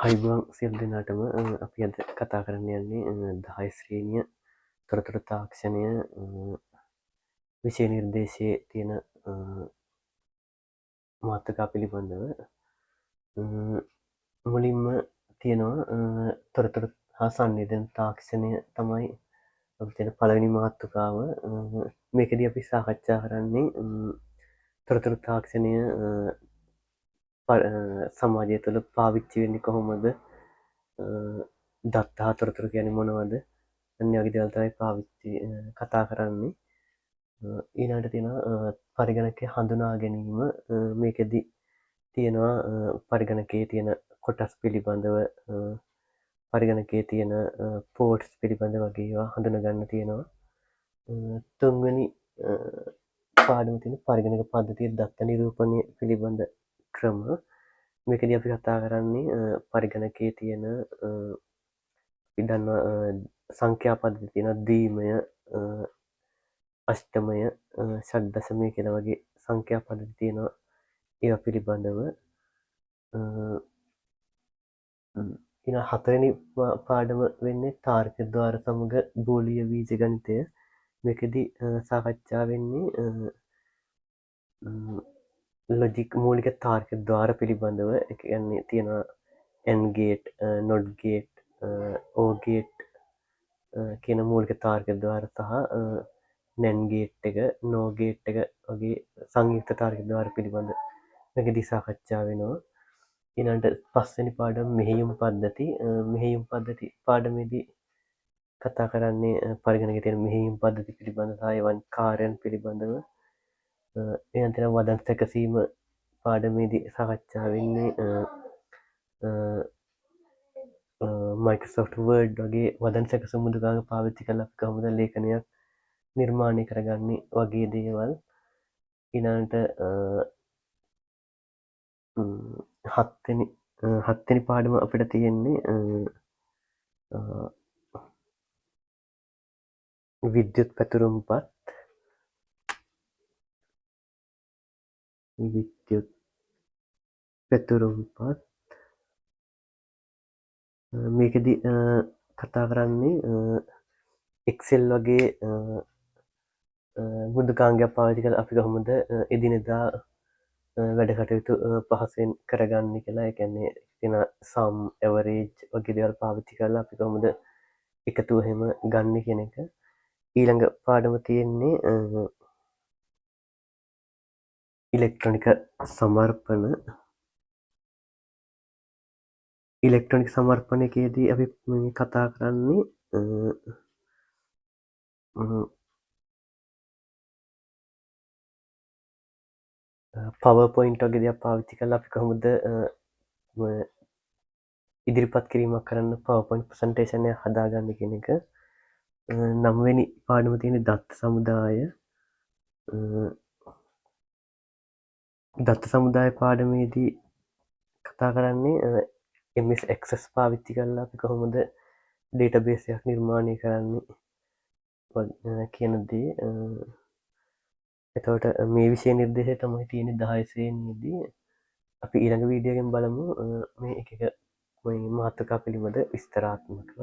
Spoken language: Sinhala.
අයිබෝන් සියලු දෙනාටම අපි අද කතා කරන්න යන්නේ 10 ශ්‍රේණිය තොරතුරු තාක්ෂණය විෂය නිර්දේශයේ තියෙන මාතෘකා පිළිබඳව. මුලින්ම තියෙනවා තොරතුරු හා සංවේදන තාක්ෂණය තමයි අපි තියෙන පළවෙනි මාතෘකාව. මේකදී අපි සාකච්ඡා කරන්නේ තොරතුරු තාක්ෂණය සමාජය තුළ පාවිච්චි වෙන්නේ කොහොමද, දත්ත හා තොරතුරු කියන්නේ මොනවද, අන්න වගේ දේවල් තමයි පාවිච්චි කතා කරන්නේ. ඊළඟට තියෙනවා පරිගණකය හඳුනා ගැනීම. මේකෙදි තියෙනවා පරිගණකයේ තියෙන කොටස් පිළිබඳව, පරිගණකයේ තියෙන පෝට්ස් පිළිබඳ වගේ ඒවා හඳුනා ගන්න තියෙනවා. තුන්වෙනි පාඩම තියෙන පරිගණක පද්ධතිය දත්ත නිරූපණය පිළිබඳ ක්‍රම. මේකදී අපි කතා කරන්නේ පරිගණකයේ තියෙන අපි දන්නවා සංඛ්‍යා පද්ධති තියෙන දීමය, අෂ්ටමය, ෂඩ්දශමය කියලා වගේ සංඛ්‍යා පද්ධති තියෙනවා. ඒවා පිළිබඳව ඊළඟ හතරවෙනි පාඩම වෙන්නේ තාර්ක ද්වාර සමග බෝලීය බීජ ගණිතය. මේකෙදි සාකච්ඡා වෙන්නේ ලොජික් මූලික තාර්ක ද්වාර පිළිබඳව. ඒ කියන්නේ තියෙනවා AND gate, NOT gate, OR gate කියන මූලික තාර්ක ද්වාර සහ NAND ගේට් එක, NOR ගේට් එක වගේ සංයුක්ත තාර්ක ද්වාර පිළිබඳ මේකදී සාකච්ඡා වෙනවා. ඊළඟට පස්වෙනි පාඩම මෙහෙයුම් පද්ධති. මෙහෙයුම් පද්ධති පාඩමේදී කතා කරන්නේ පරිගණකයේ තියෙන මෙහෙයුම් පද්ධති පිළිබඳ සහ ඒවන් කාර්යයන් පිළිබඳව. ඊළඟට තියෙන වදන් සැකසීම පාඩමේදී සාකච්ඡා වෙන්නේ මයික්‍රොසොෆ්ට් වර්ඩ් වගේ වදන් සැකසුම් මුදුකාංග පාවිච්චි කරලා අපි කොහොමද ලේඛනයක් නිර්මාණය කරගන්නේ වගේ දේවල්. ඊළඟට හත්වෙනි පාඩම අපිට තියෙන්නේ විද්‍යුත් පැතුරුම්පත්. විද්‍යුත් පැතුරුම්පත් මේකෙදි කතා කරන්නේ එක්සෙල් වගේ මෘදුකාංගයක් පාවිච්චි කරලා අපි කොහොමද එදිනෙදා වැඩ කටයුතු පහසුවෙන් කරගන්නේ කියලා. ඒ කියන්නේ තියෙන සම්, ඇවරේජ් වගේ දේවල් පාවිච්චි කරලා අපි කොහොමද එකතුව එහෙම ගන්න කියන එක. ඊළඟ පාඩම තියෙන්නේ ඉලෙක්ට්‍රොනික සමර්පණ. ඉලෙක්ට්‍රොනික සමර්පණයකදී අපි කතා කරන්නේ PowerPoint වගේ දේවල් පාවිච්චි කරලා අපි කොහොමද ඉදිරිපත් කිරීමක් කරන්න PowerPoint presentation එක හදාගන්න කියන එක. 9 වෙනි පාඩම තියෙන්නේ දත්ත සමුදාය. දත්ත සමුදාය පාඩමේදී කතා කරන්නේ MS Access පාවිච්චි කරලා අපි කොහොමද ඩේටාබේස් එකක් නිර්මාණය කරන්නේ කියන දේ. එතකොට මේ විෂය නිර්දේශය තමයි තියෙන්නේ 10 ශ්‍රේණියේදී. අපි ඊළඟ වීඩියෝ එකෙන් බලමු මේ එක එක මේ මාතෘකා පිළිබඳ විස්තරාත්මකව.